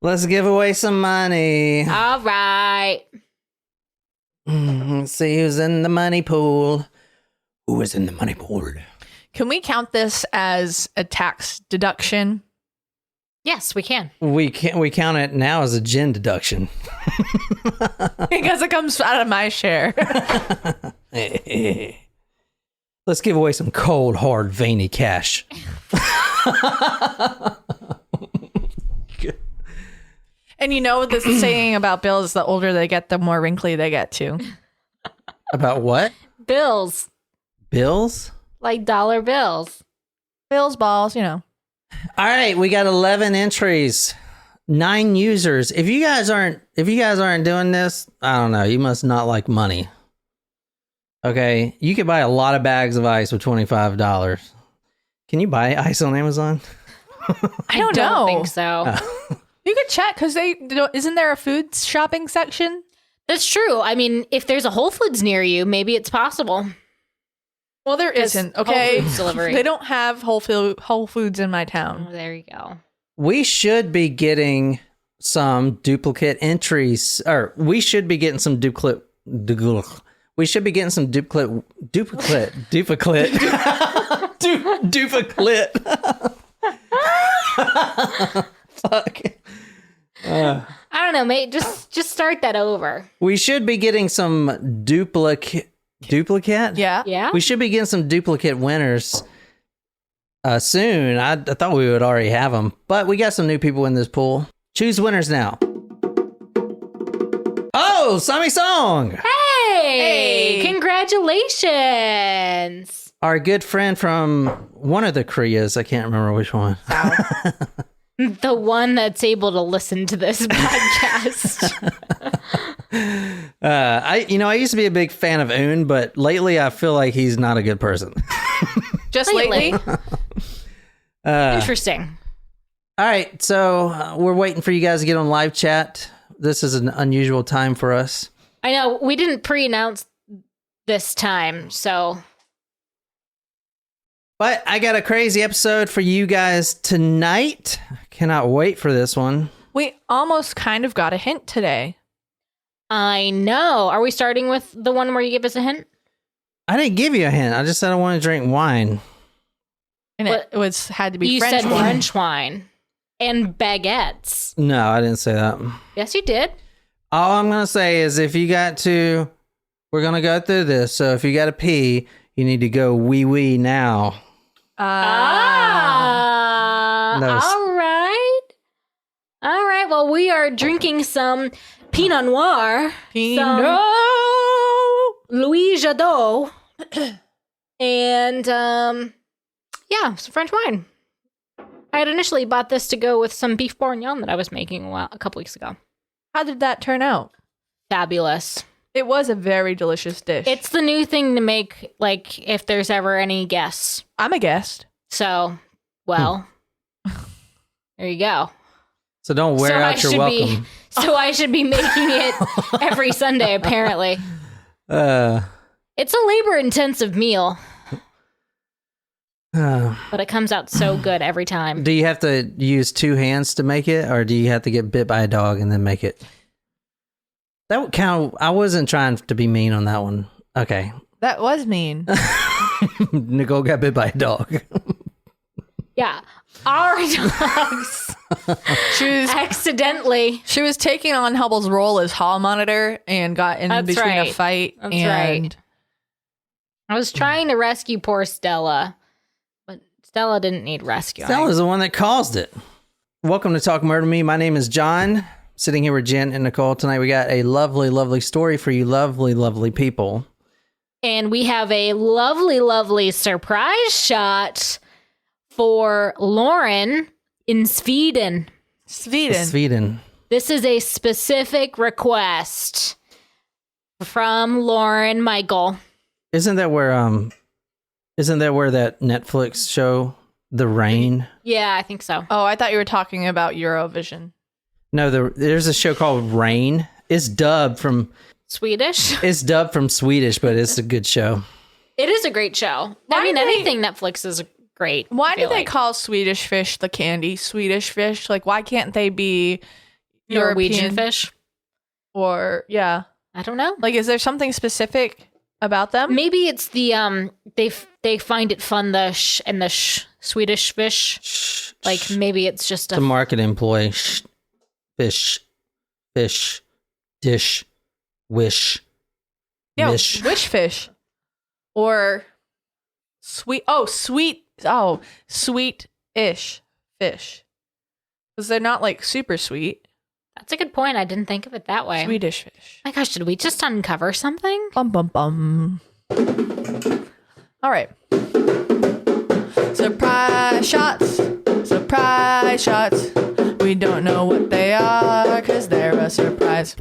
Let's give away some money. All right. Let's see who's in the money pool. Who is in the money pool? Can we count this as a tax deduction? Yes, we can. We count it now as a gin deduction. Because it comes out of my share. Let's give away some cold, hard, veiny cash. And you know the saying about bills, the older they get, the more wrinkly they get too. About what? Bills. Bills? Like dollar bills. Bills, balls, you know. All right, we got 11 entries, 9 users. If you guys aren't doing this, I don't know. You must not like money. Okay, you could buy a lot of bags of ice with $25. Can you buy ice on Amazon? I don't know. think so. You could check because isn't there a food shopping section? That's true. I mean, if there's a Whole Foods near you, maybe it's possible. Well, there isn't. Okay, Whole Foods delivery. They don't have Whole Foods in my town. Oh, there you go. We should be getting some duplicate entries, or we should be getting some duplicate. We should be getting some duplicate. Fuck. I don't know, mate. Just start that over. We should be getting some duplicate. Yeah. Yeah. We should be getting some duplicate winners soon. I thought we would already have them, but we got some new people in this pool. Choose winners now. Oh, Sammy Song! Hey! Congratulations! Our good friend from one of the Koreas. I can't remember which one. The one that's able to listen to this podcast. I used to be a big fan of Un, but lately I feel like he's not a good person. Just lately? Interesting. All right, so we're waiting for you guys to get on live chat. This is an unusual time for us. I know, we didn't pre-announce this time, so... But I got a crazy episode for you guys tonight. Cannot wait for this one. We almost kind of got a hint today. I know. Are we starting with the one where you give us a hint? I didn't give you a hint. I just said I want to drink wine. And it had to be You French said wine. French wine. And baguettes. No, I didn't say that. Yes, you did. All I'm going to say is we're going to go through this. So if you got to pee, you need to go wee now. All right. Well, we are drinking some Pinot Noir. Pinot. Louis Jadot. And, some French wine. I had initially bought this to go with some beef bourguignon that I was making a couple weeks ago. How did that turn out? Fabulous. It was a very delicious dish. It's the new thing to make, like, if there's ever any guests. I'm a guest. So, well, there you go. So don't wear out your welcome. So I should be making it every Sunday, apparently. It's a labor-intensive meal. But it comes out so good every time. Do you have to use 2 hands to make it, or do you have to get bit by a dog and then make it? That would count. I wasn't trying to be mean on that one. Okay. That was mean. Nicole got bit by a dog. Yeah. Our dogs accidentally. She was taking on Hubble's role as hall monitor and got in between a fight. That's right. I was trying to rescue poor Stella, but Stella didn't need rescuing. Stella's the one that caused it. Welcome to Talk Murder Me. My name is John. Sitting here with Jen and Nicole. Tonight we got a lovely, lovely story for you lovely, lovely people. And we have a lovely, lovely surprise shot for Lauren in Sweden. Sweden. This is a specific request from Lauren Michael. Isn't that where that Netflix show, The Rain? Yeah, I think so. Oh, I thought you were talking about Eurovision. No, there's a show called Rain. It's dubbed from Swedish. It's dubbed from Swedish, but it's a good show. It is a great show. Anything Netflix is great. Why do they call Swedish fish the candy Swedish fish? Like, why can't they be, Norwegian European fish. or yeah. I don't know. Like, is there something specific about them? Maybe it's the they find it fun and the Swedish fish. Shh, Like shh. maybe it's just The market employee. Shh. Fish. Fish. Dish. Wish. Yeah, Mish. which fish? Or sweet-ish fish. Because they're not like super sweet. That's a good point. I didn't think of it that way. Swedish fish. My gosh, did we just uncover something? Bum bum bum. All right. Surprise shots. Surprise shots. We don't know what they are because they're a surprise.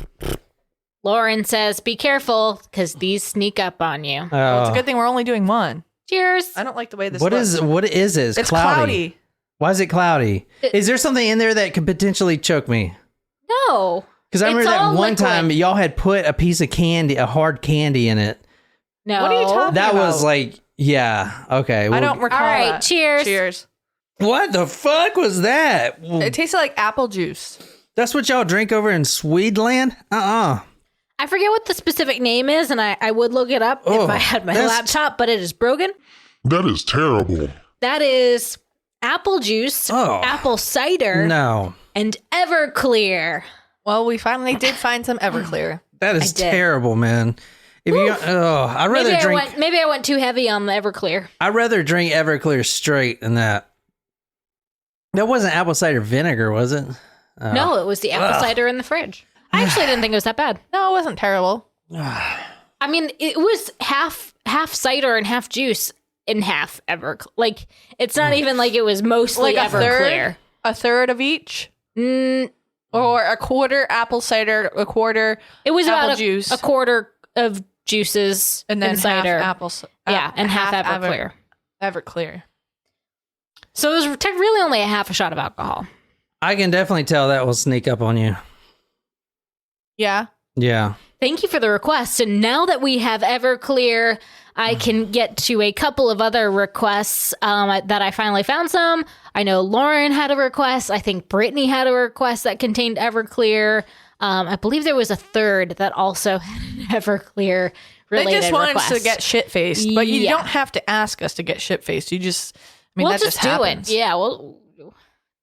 Lauren says, "Be careful, because these sneak up on you." Well, it's a good thing we're only doing one. Cheers. I don't like the way this What looks. is it? It's cloudy. Why is it cloudy? Is there something in there that could potentially choke me? No. Because I remember It's that all one liquid. time y'all had put a piece of candy, a hard candy in it. No. What are you talking That about? was like, yeah, okay. I well, don't recall All right, that. cheers. Cheers. What the fuck was that? Well, It tasted like apple juice. that's what y'all drink over in Swedeland? I forget what the specific name is, and I would look it up Oh, if I had my that's- laptop, but it is broken. That is terrible. That is apple juice, Oh. apple cider, No, and Everclear. Well, we finally did find some Everclear. that is I did. terrible, man. If you, I'd rather drink. Maybe I went too heavy on the Everclear. I'd rather drink Everclear straight than that. That wasn't apple cider vinegar, was it? Oh. No, it was the apple Ugh. cider in the fridge. I actually didn't think it was that bad. No, it wasn't terrible. I mean, it was half cider and half juice in half Like, it's not even like it was mostly Like Everclear. a third of each, Mm, or a quarter apple cider, a quarter it was apple about juice, a quarter of juices and then and cider. half apple. Yeah, and half Everclear. Everclear. So it was really only a half a shot of alcohol. I can definitely tell that will sneak up on you. Yeah. Yeah. Thank you for the request. And now that we have Everclear, I can get to a couple of other requests that I finally found some. I know Lauren had a request. I think Brittany had a request that contained Everclear. I believe there was a third that also had an Everclear related They just want request. us to get shit faced, but you Yeah. don't have to ask us to get shit faced. You just, we'll that just just do happens. it. Yeah. Well,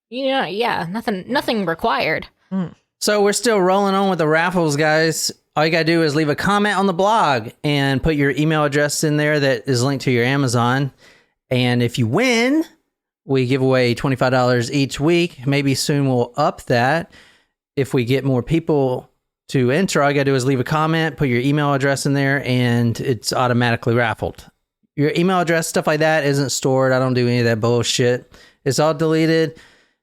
yeah. Nothing required. So we're still rolling on with the raffles, guys. All you gotta do is leave a comment on the blog and put your email address in there that is linked to your Amazon. And if you win, we give away $25 each week. Maybe soon we'll up that. If we get more people to enter, all you gotta do is leave a comment, put your email address in there, and it's automatically raffled. Your email address, stuff like that, isn't stored. I don't do any of that bullshit. It's all deleted,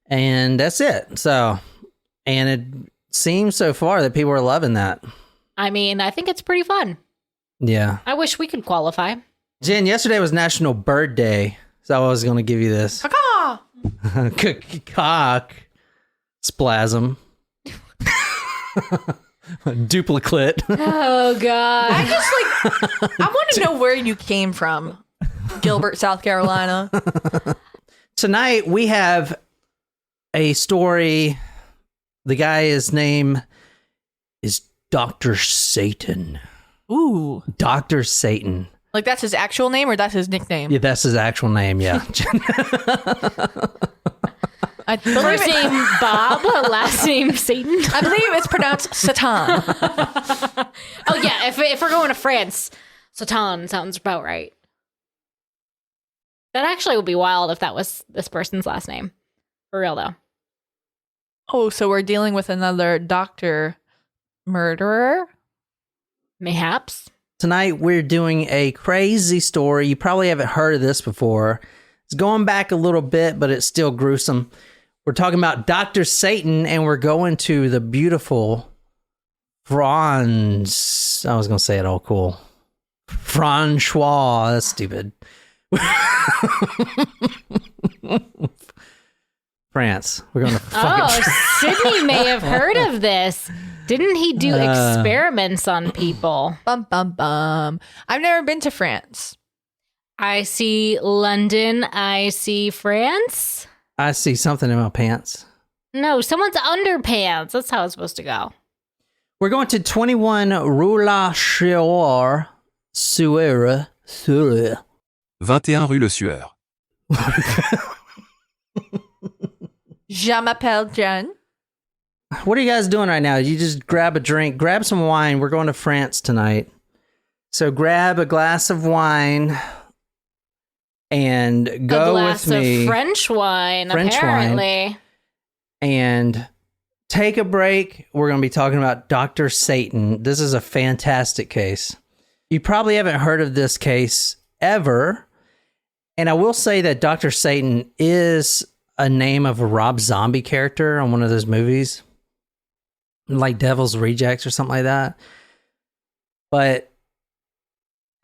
and that's it. So, and it seems so far that people are loving that. I mean, I think it's pretty fun. Yeah. I wish we could qualify. Jen, yesterday was National Bird Day, so I was going to give you this. Caw. Cock. Splasm. Duplicate. Oh, God. I just I want to know where you came from, Gilbert, South Carolina. Tonight we have a story. The guy's name is Dr. Satan. Ooh, Dr. Satan. like that's his actual name or that's his nickname? Yeah, that's his actual name, yeah. I believe First name Bob, last name Satan. I believe it's pronounced Satan. Oh, yeah. If we're going to France, Satan sounds about right. That actually would be wild if that was this person's last name. For real, though. Oh, so we're dealing with another doctor murderer? Mayhaps. Tonight we're doing a crazy story. You probably haven't heard of this before. It's going back a little bit, but it's still gruesome. We're talking about Dr. Satan, and we're going to the beautiful France. I was going to say it all cool. Francois. That's stupid. France. We're going to fucking Oh, Sydney may have heard of this. Didn't he do experiments on people? Bum, bum, bum. I've never been to France. I see London. I see France. I see something in my pants. No, someone's underpants. That's how it's supposed to go. We're going to 21 Rue Le Sueur. 21 Rue Le Sueur. Je m'appelle Jen. What are you guys doing right now? You just grab a drink, grab some wine. We're going to France tonight. So grab a glass of wine and go with me. A glass of French wine, apparently. And take a break. We're going to be talking about Dr. Satan. This is a fantastic case. You probably haven't heard of this case ever. And I will say that Dr. Satan is a name of a Rob Zombie character on one of those movies, like Devil's Rejects or something like that. But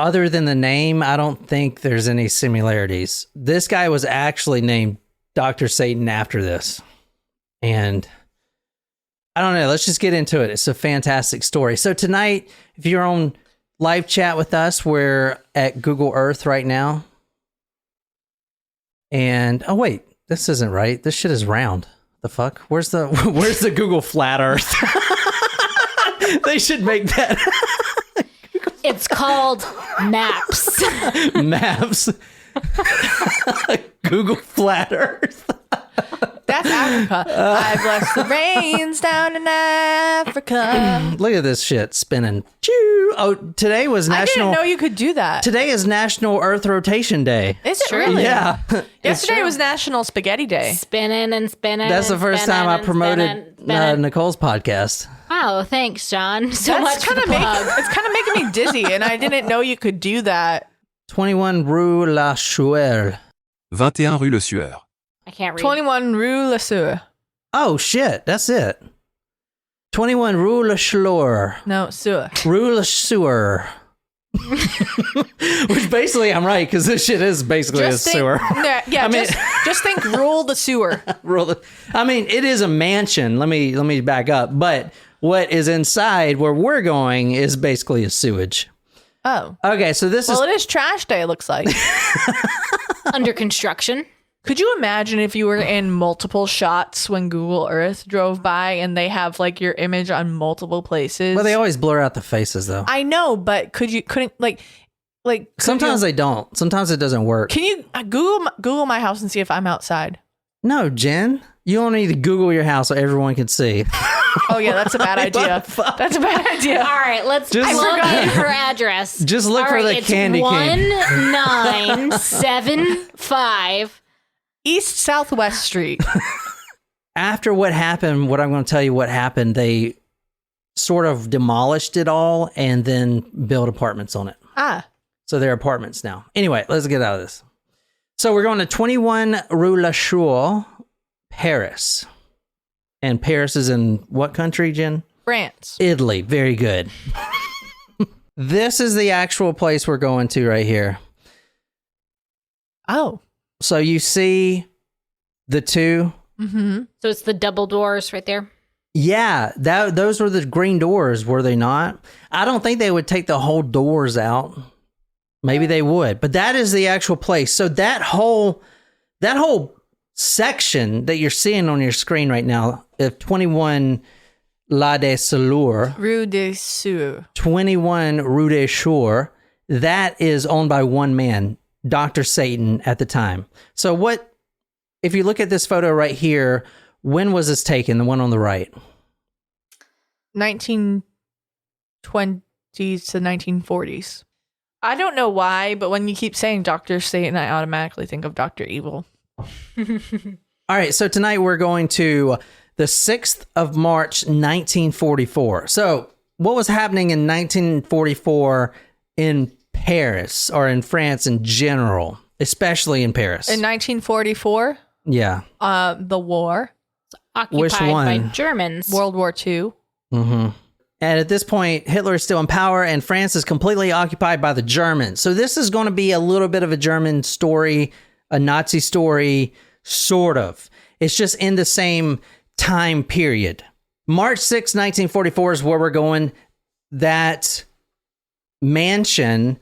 other than the name, I don't think there's any similarities. This guy was actually named Dr. Satan after this. And I don't know. Let's just get into it. It's a fantastic story. So tonight, if you're on live chat with us, we're at Google Earth right now. And oh wait, this isn't right. This shit is round. The fuck? Where's the Google Flat Earth? They should make that. It's called Maps. Maps. Google Flat Earth. That's Africa. I bless the rains down in Africa. Look at this shit spinning. Choo. Oh, today was National. I didn't know you could do that. Today is National Earth Rotation Day. Is it really? Yeah. Yesterday was National Spaghetti Day. Spinning and spinning. That's the first time I promoted Nicole's podcast. Oh, thanks, Sean. So much for the plug. It's kind of making me dizzy, and I didn't know you could do that. 21 Rue Le Sueur. 21 Rue Le Sueur. I can't read. 21 Rue Le Sueur. Oh, shit. That's it. 21 Rue Le Sueur. No, Sueur. Rue Le Sueur. Which basically, I'm right, because this shit is basically a sewer. Yeah, I mean, just think rule the sewer. I mean, it is a mansion. Let me back up. But what is inside where we're going is basically a sewage. Oh. Okay, so this is... Well, it is trash day, it looks like. Under construction. Could you imagine if you were in multiple shots when Google Earth drove by and they have like your image on multiple places? Well, they always blur out the faces though. I know, but sometimes they don't. Sometimes it doesn't work. Can you Google my house and see if I'm outside? No, Jen. You don't need to Google your house so everyone can see. Oh yeah, that's a bad idea. That's a bad idea. All right, let's plug in her address. Just look for the candy cane. 1975 East Southwest Street. After what happened, what I'm going to tell you what happened, they sort of demolished it all and then built apartments on it. So they're apartments now. Anyway, let's get out of this. So we're going to 21 Rue Le Sueur, Paris. And Paris is in what country, Jen? France. Italy. Very good. This is the actual place we're going to right here. Oh. So you see the two? Mm-hmm. So it's the double doors right there? Yeah, those were the green doors, were they not? I don't think they would take the whole doors out. Maybe they would, but that is the actual place. So that whole section that you're seeing on your screen right now, of 21 Rue de Sueur, 21 Rue de Sueur, that is owned by one man, Dr. Satan at the time. So if you look at this photo right here, when was this taken, the one on the right? 1920s to 1940s. I don't know why, but when you keep saying Dr. Satan, I automatically think of Dr. Evil. All right, so tonight we're going to the 6th of March, 1944. So what was happening in 1944 in Paris, or in France in general, especially in Paris? In 1944? Yeah. The war. Occupied by Germans. World War II. Mm-hmm. And at this point, Hitler is still in power and France is completely occupied by the Germans. So this is going to be a little bit of a German story, a Nazi story, sort of. It's just in the same time period. March 6, 1944 is where we're going. That mansion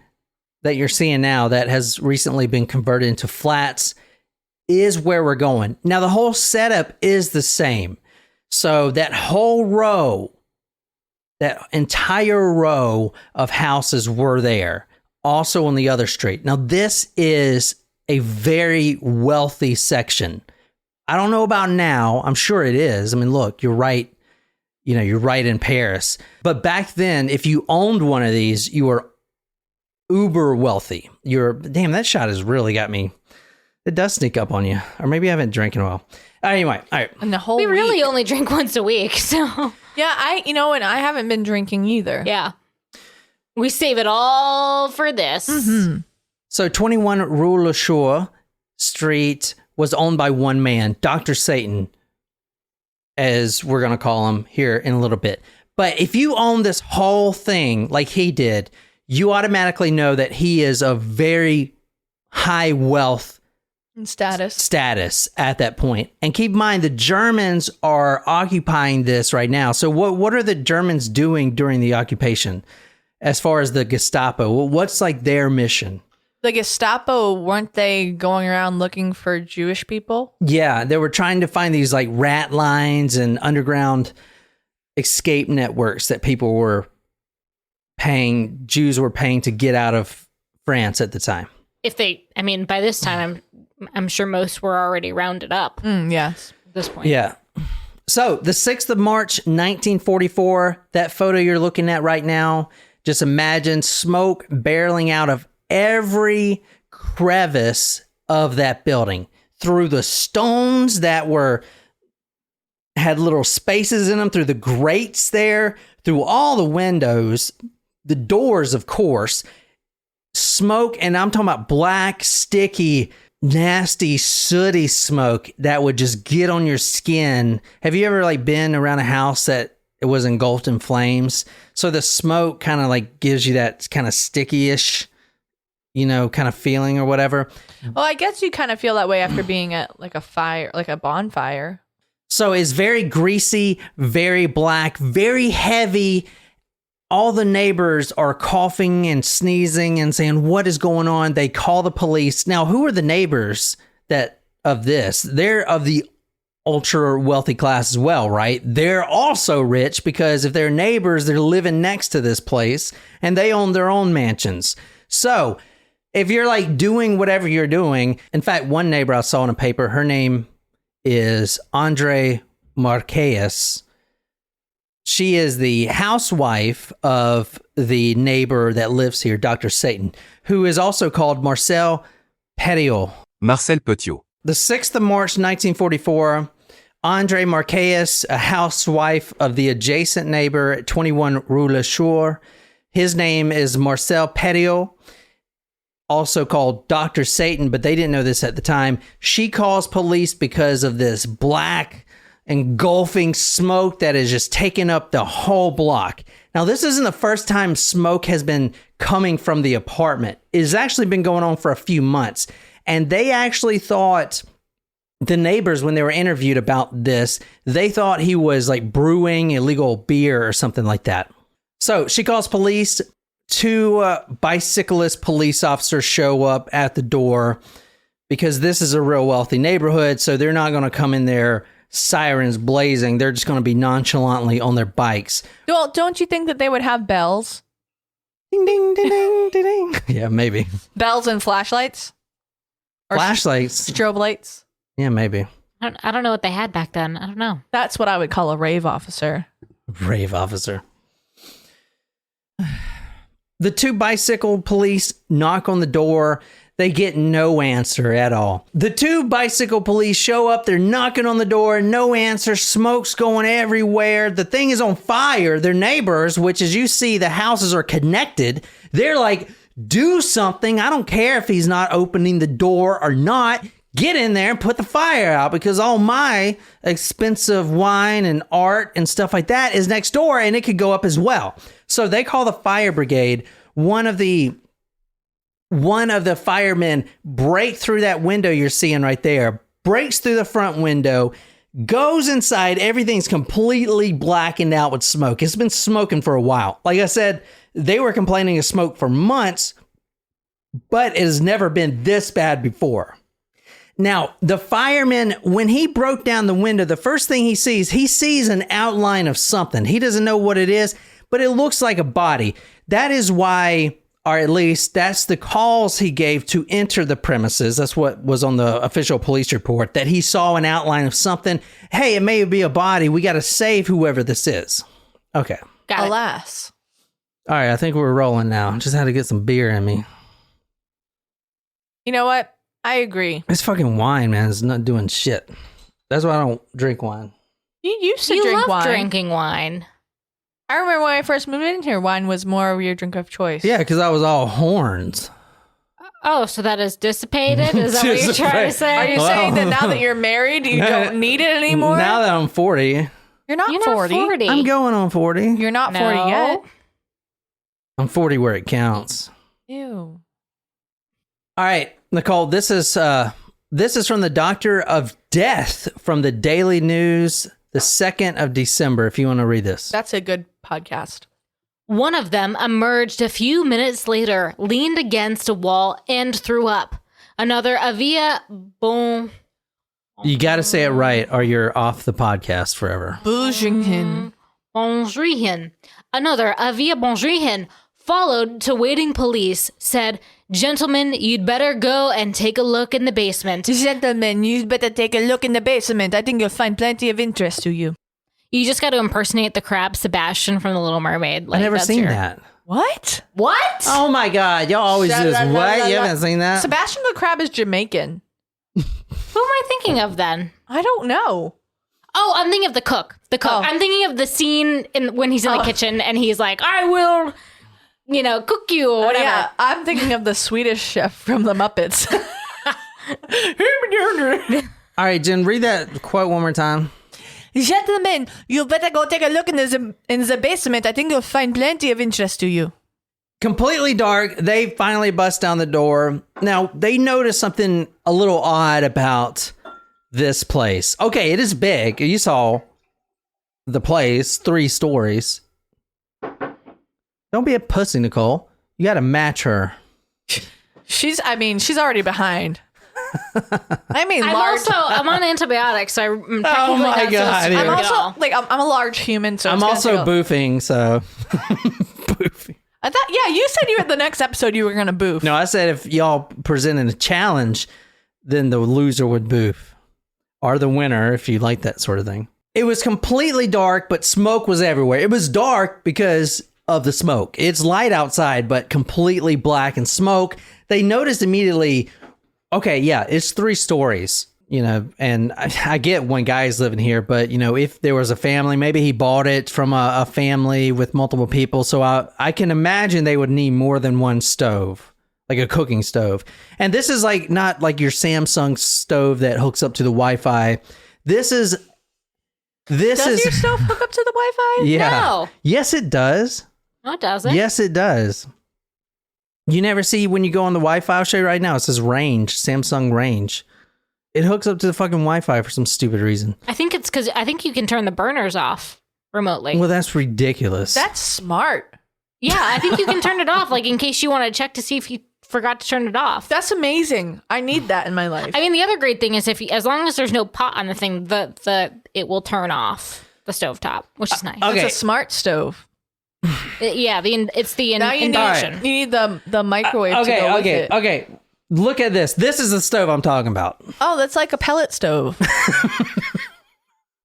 that you're seeing now that has recently been converted into flats is where we're going. Now, the whole setup is the same. So that whole row, that entire row of houses were there, also on the other street. Now, this is a very wealthy section. I don't know about now. I'm sure it is. I mean, look, you're right. You know, you're right in Paris. But back then, if you owned one of these, you were uber wealthy. Damn, that shot has really got me. It does sneak up on you. Or maybe I haven't drank in a while. Anyway, all right. And the whole We really week. only drink once a week, so Yeah, and I haven't been drinking either. yeah. We save it all for this. Mm-hmm. So 21 Rue Le Sueur Street was owned by one man, Dr. Satan, as we're going to call him here in a little bit. But if you own this whole thing like he did, you automatically know that he is of very high wealth And status. at that point. And keep in mind, the Germans are occupying this right now. So what are the Germans doing during the occupation as far as the Gestapo? What's like their mission? The Gestapo, weren't they going around looking for Jewish people? Yeah, they were trying to find these like rat lines and underground escape networks that Jews were paying to get out of France at the time. By this time, I'm sure most were already rounded up Yes. at this point. Yeah. So the 6th of March, 1944, that photo you're looking at right now, just imagine smoke barreling out of every crevice of that building, through the stones that had little spaces in them, through the grates there, through all the windows, the doors, of course, smoke. And I'm talking about black, sticky, nasty, sooty smoke that would just get on your skin. Have you ever been around a house that it was engulfed in flames? So the smoke kind of gives you that kind of sticky-ish, kind of feeling or whatever. Well, I guess you kind of feel that way after being at a fire, like a bonfire. So it's very greasy, very black, very heavy. All the neighbors are coughing and sneezing and saying, what is going on? They call the police. Now, who are the neighbors of this? They're of the ultra wealthy class as well, right? They're also rich because if they're neighbors, they're living next to this place and they own their own mansions. So if you're doing whatever you're doing, in fact, one neighbor I saw in a paper, her name is Andre Marquez. She is the housewife of the neighbor that lives here, Dr. Satan, who is also called Marcel Petiot. Marcel Petiot. The 6th of March, 1944, Andre Marquez, a housewife of the adjacent neighbor at 21 Rue Le Sueur. His name is Marcel Petiot, also called Dr. Satan, but they didn't know this at the time. She calls police because of this black engulfing smoke that is just taking up the whole block. Now, this isn't the first time smoke has been coming from the apartment. It has actually been going on for a few months. And they actually thought, the neighbors, when they were interviewed about this, they thought he was brewing illegal beer or something like that. So she calls police. 2 bicyclist police officers show up at the door because this is a real wealthy neighborhood. So they're not going to come in there sirens blazing. They're just going to be nonchalantly on their bikes. Well, don't you think that they would have bells? Ding, ding, ding, ding, ding, ding. Yeah, maybe. Bells and flashlights? Or Flashlights. Strobe lights? Yeah, maybe. I don't know what they had back then. I don't know. That's what I would call a rave officer. Rave officer. The 2 bicycle police knock on the door. They get no answer at all. The 2 bicycle police show up. They're knocking on the door. No answer. Smoke's going everywhere. The thing is on fire. Their neighbors, which as you see, the houses are connected. They're like, do something. I don't care if he's not opening the door or not. Get in there and put the fire out because all my expensive wine and art and stuff like that is next door and it could go up as well. So they call the fire brigade. One of the firemen break through that window you're seeing right there, breaks through the front window, goes inside. Everything's completely blackened out with smoke. It's been smoking for a while. Like I said, they were complaining of smoke for months, but it has never been this bad before. Now, the fireman, when he broke down the window, the first thing he sees an outline of something. He doesn't know what it is, but it looks like a body. That is why, or at least that's the calls he gave to enter the premises. That's what was on the official police report, that he saw an outline of something. Hey, it may be a body. We got to save whoever this is. Okay. Got it. Alas. All right, I think we're rolling now. Just had to get some beer in me. You know what? I agree. This fucking wine, man, is not doing shit. That's why I don't drink wine. You used to You drink love wine. drinking wine. I remember when I first moved in here, wine was more of your drink of choice. Yeah, because I was all horns. Oh, so that is dissipated? Is that what you're trying to say? Are you saying that now that you're married, you don't need it anymore? Now that I'm 40, You're not You're 40. not 40. I'm going on 40. You're not 40 No. yet. I'm 40 where it counts. Ew. All right, Nicole, this is from the Doctor of Death from the Daily News, the 2nd of December, if you want to read this. That's a good podcast. One of them emerged a few minutes later, leaned against a wall, and threw up. Another, Avia Bon. You got to say it right or you're off the podcast forever. Boujinghin. Bonjrihin. Another, Avia Bonjrihin, followed to waiting police, said, "Gentlemen, you'd better go and take a look in the basement. Gentlemen, you better take a look in the basement. I think you'll find plenty of interest to you. You just got to impersonate the crab Sebastian from The Little Mermaid. I never that's seen your- that. What? What? Oh my God, y'all always do this. Sha-la-la-la-la. What? You haven't seen that? Sebastian the Crab is Jamaican. Who am I thinking of then? I don't know. Oh, I'm thinking of the cook. The cook. Oh. I'm thinking of the scene when he's in the kitchen and he's like, "I will, cook you," or whatever. Yeah, I'm thinking of the Swedish chef from the Muppets. All right, Jen, read that quote one more time. Gentlemen, you better go take a look in the basement. I think you'll find plenty of interest to you. Completely dark. They finally bust down the door. Now, they notice something a little odd about this place. Okay, it is big. You saw the place, 3 stories. Don't be a pussy, Nicole. You got to match her. She's already behind. I'm on antibiotics, so I'm technically Oh my not supposed God, to yeah. I'm drink at all. also I'm a large human, so I'm it's gonna also take boofing, so... boofing. I thought, yeah, you said at the next episode you were gonna boof. No, I said if y'all presented a challenge, then the loser would boof. Or the winner, if you like that sort of thing. It was completely dark, but smoke was everywhere. It was dark because of the smoke. It's light outside, but completely black and smoke. They noticed immediately, okay, yeah, it's 3 stories, and I get one guy's living here, but, if there was a family, maybe he bought it from a family with multiple people. So I can imagine they would need more than one stove, like a cooking stove. And this is not like your Samsung stove that hooks up to the Wi-Fi. Does your stove hook up to the Wi-Fi? Yeah. No. Yes, it does. No, it doesn't. Yes, it does. You never see when you go on the Wi-Fi. I'll show you right now. It says range, Samsung range. It hooks up to the fucking Wi-Fi for some stupid reason. I think it's because I think you can turn the burners off remotely. Well, that's ridiculous. That's smart. Yeah, I think you can turn it off, in case you want to check to see if you forgot to turn it off. That's amazing. I need that in my life. I mean, the other great thing is as long as there's no pot on the thing, it will turn off the stovetop, which is nice. okay. It's a smart stove. It's the Now you induction. need the microwave to go with it. Okay. Look at this. This is the stove I'm talking about. Oh, that's like a pellet stove.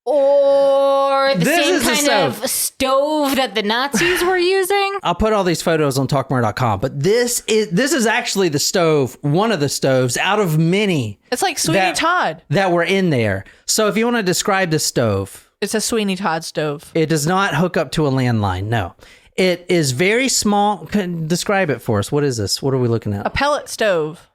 Or the This same is the kind stove. of stove that the Nazis were using. I'll put all these photos on talkmore.com, but this is actually the stove, one of the stoves out of many It's like Sweeney Todd. that were in there. So if you want to describe the stove, It's a Sweeney Todd stove. it does not hook up to a landline. No. It is very small. Describe it for us. What is this? What are we looking at? A pellet stove.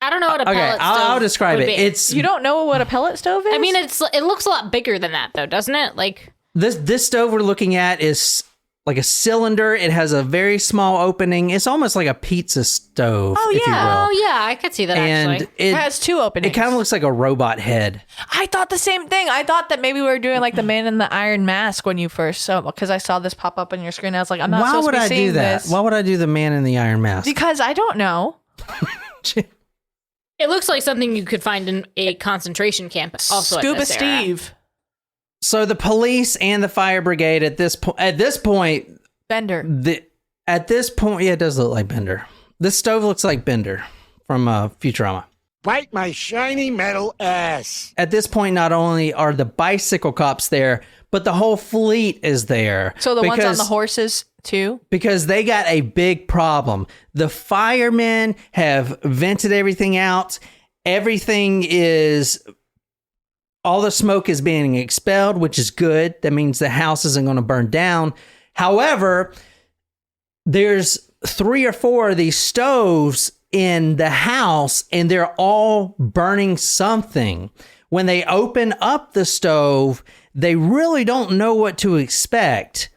I don't know what a pellet stove I'll describe would it. be. It's You don't know what a pellet stove is? I mean, it looks a lot bigger than that, though, doesn't it? this stove we're looking at is like a cylinder. It has a very small opening. It's almost like a pizza stove, Oh, if you yeah. Oh will. yeah, I could see that And actually. it has 2 it openings. kind of looks like a robot head. I thought the same thing. I thought that maybe we were doing like the Man in the Iron Mask when you first saw, because I saw this pop up on your screen. I was like, I'm not Why supposed would to be I seeing do that? this. Why would I do the Man in the Iron Mask? Because I don't know. It It looks like something you could find in a concentration camp. Also, Scuba at this era. Steve. So the police and the fire brigade at this point, Bender. At this point, yeah, it does look like Bender. This stove looks like Bender from Futurama. Bite my shiny metal ass. At this point, not only are the bicycle cops there, but the whole fleet is there. So the ones on the horses too? Because they got a big problem. The firemen have vented everything out. All the smoke is being expelled, which is good. That means the house isn't going to burn down. However, there's 3 or 4 of these stoves in the house, and they're all burning something. When they open up the stove, they really don't know what to expect.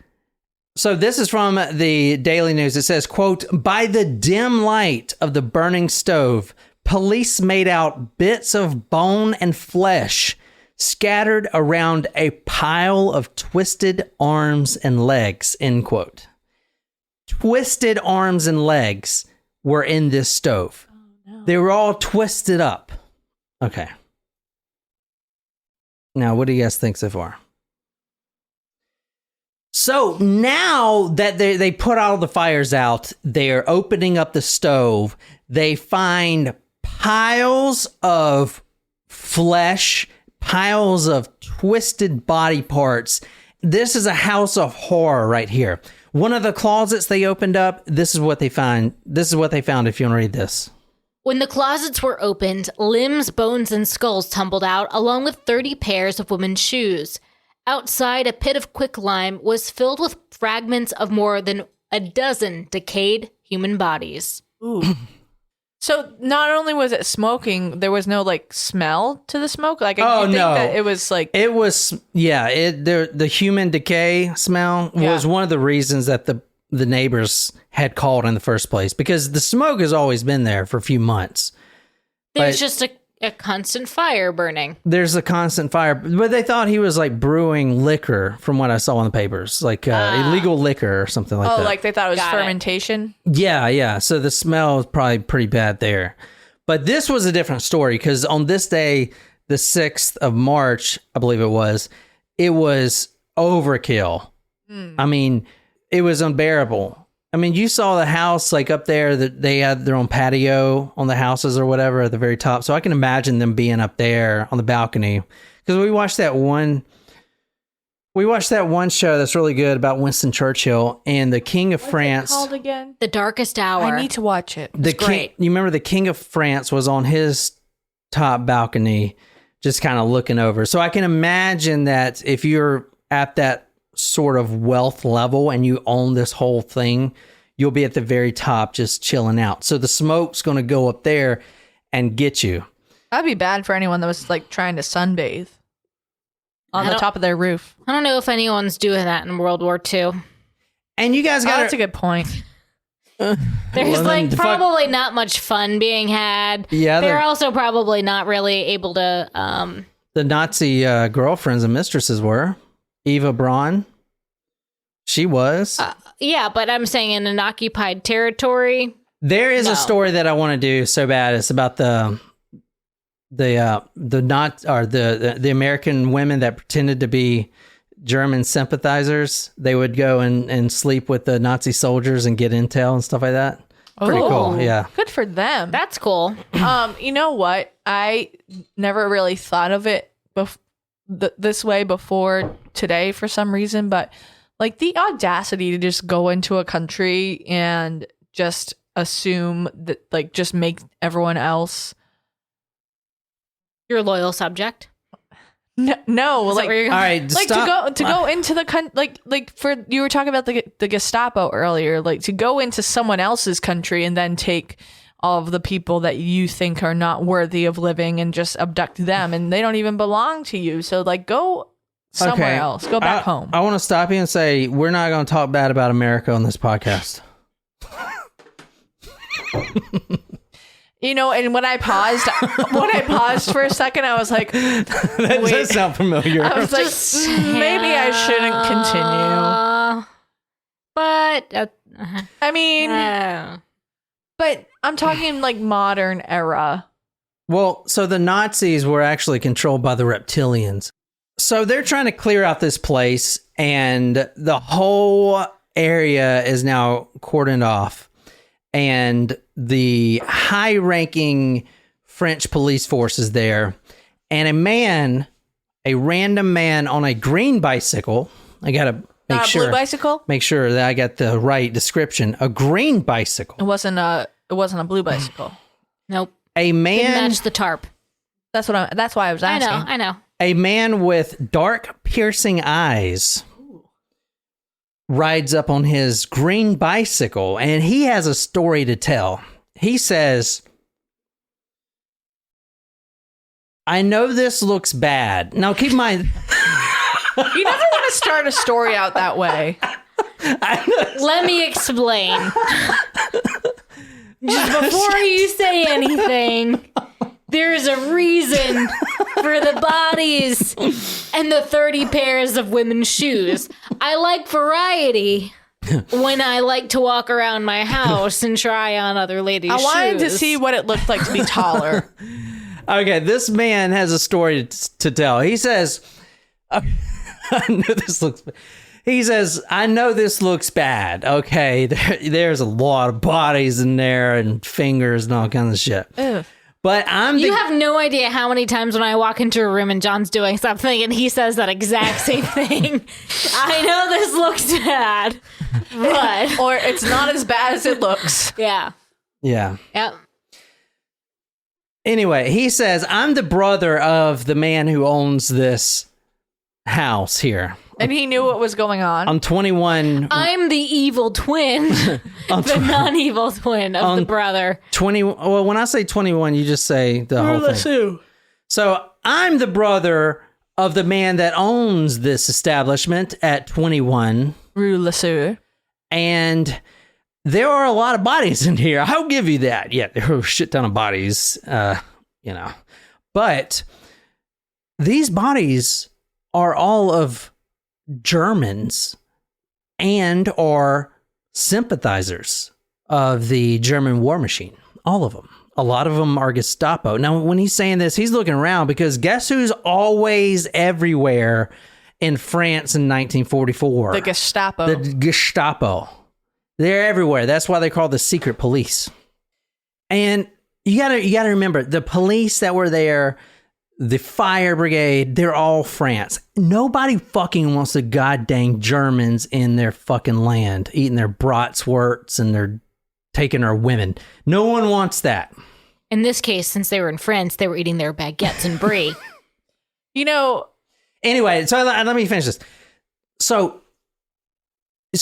So this is from the Daily News. It says, quote, by the dim light of the burning stove, police made out bits of bone and flesh scattered around a pile of twisted arms and legs, end quote. Twisted arms and legs were in this stove. Oh, no. They were all twisted up. Okay. Now, what do you guys think so far? So now that they put all the fires out, they're opening up the stove. They find piles of flesh, piles of twisted body parts. This is a house of horror right here. One of the closets they opened up, this is what they find. This is what they found, if you want to read this. When the closets were opened, limbs, bones, and skulls tumbled out, along with 30 pairs of women's shoes. Outside, a pit of quicklime was filled with fragments of more than a dozen decayed human bodies. Ooh. So not only was it smoking, there was no like smell to the smoke. Like I think that it was like the human decay smell was one of the reasons that the neighbors had called in the first place, because the smoke has always been there for a few months. There's just a constant fire burning. There's a constant fire, but they thought he was like brewing liquor, from what I saw in the papers, like illegal liquor or something like that. Oh, like they thought it was Got fermentation? Yeah. So the smell is probably pretty bad there. But this was a different story, because on this day, the 6th of March, I believe it was overkill. I mean, it was unbearable. I mean, you saw the house like up there, that they had their own patio on the houses or whatever at the very top. So I can imagine them being up there on the balcony, because we watched that one show that's really good about Winston Churchill and the King of France. What's it called again? The Darkest Hour. I need to watch it. The great. You remember the King of France was on his top balcony, just kind of looking over. So I can imagine that if you're at that sort of wealth level and you own this whole thing, you'll be at the very top just chilling out. So the smoke's going to go up there and get you. That'd be bad for anyone that was like trying to sunbathe on the top of their roof. I don't know if anyone's doing that in World War II. And you guys got that's a good point. There's probably not much fun being had. Yeah, they're also probably not really able to. The Nazi girlfriends and mistresses were. Eva Braun. She was. Yeah, but I'm saying in an occupied territory. There is a story that I want to do so bad. It's about the American women that pretended to be German sympathizers. They would go and sleep with the Nazi soldiers and get intel and stuff like that. Pretty cool. Yeah. Good for them. That's cool. You know what? I never really thought of it this way before today for some reason, but like the audacity to just go into a country and just assume that, like, just make everyone else your loyal subject. No, like, all right, like stop. to go into the like for you were talking about the Gestapo earlier, like to go into someone else's country and then take all of the people that you think are not worthy of living and just abduct them, and they don't even belong to you. So like, go somewhere else. Go back home. I want to stop you and say we're not going to talk bad about America on this podcast. You know, and when I paused for a second, I was like, that does sound familiar. I was like, maybe I shouldn't continue. But I mean, but I'm talking like modern era. Well, so the Nazis were actually controlled by the reptilians. So they're trying to clear out this place, and the whole area is now cordoned off. And the high-ranking French police force is there. And a random man on a green bicycle, I got to Not a blue bicycle? make sure that I got the right description. A green bicycle. It wasn't a blue bicycle. Nope. A Didn't man... match the tarp. That's why I was asking. I know. A man with dark, piercing eyes rides up on his green bicycle, and he has a story to tell. He says, I know this looks bad. Now, keep in mind... You never want to start a story out that way. Let me explain. Just before you say anything, there's a reason for the bodies and the 30 pairs of women's shoes. I like variety when I like to walk around my house and try on other ladies' shoes. I wanted to see what it looked like to be taller. Okay, this man has a story to tell. He says, He says, I know this looks bad. Okay, there's a lot of bodies in there and fingers and all kinds of shit. Ew. But You have no idea how many times when I walk into a room and John's doing something and he says that exact same thing. I know this looks bad, but... Or it's not as bad as it looks. Yeah. Yeah. Yep. Anyway, he says, I'm the brother of the man who owns this house here. And he knew what was going on. I'm 21. I'm the evil twin, the non-evil twin of the brother. 20. Well, when I say 21, you just say the whole thing. So I'm the brother of the man that owns this establishment at 21. Rue Le Sueur. And there are a lot of bodies in here. I'll give you that. Yeah, there are a shit ton of bodies, But these bodies are all of Germans and are sympathizers of the German war machine. All of them. A lot of them are Gestapo. Now, when he's saying this, he's looking around because guess who's always everywhere in France in 1944? The Gestapo. The Gestapo. They're everywhere. That's why they're called the secret police. And you gotta remember, the police that were there, the fire brigade, they're all France. Nobody fucking wants the goddamn Germans in their fucking land, eating their bratwursts and they're taking our women. No one wants that. In this case, since they were in France, they were eating their baguettes and brie. Anyway, so let me finish this. So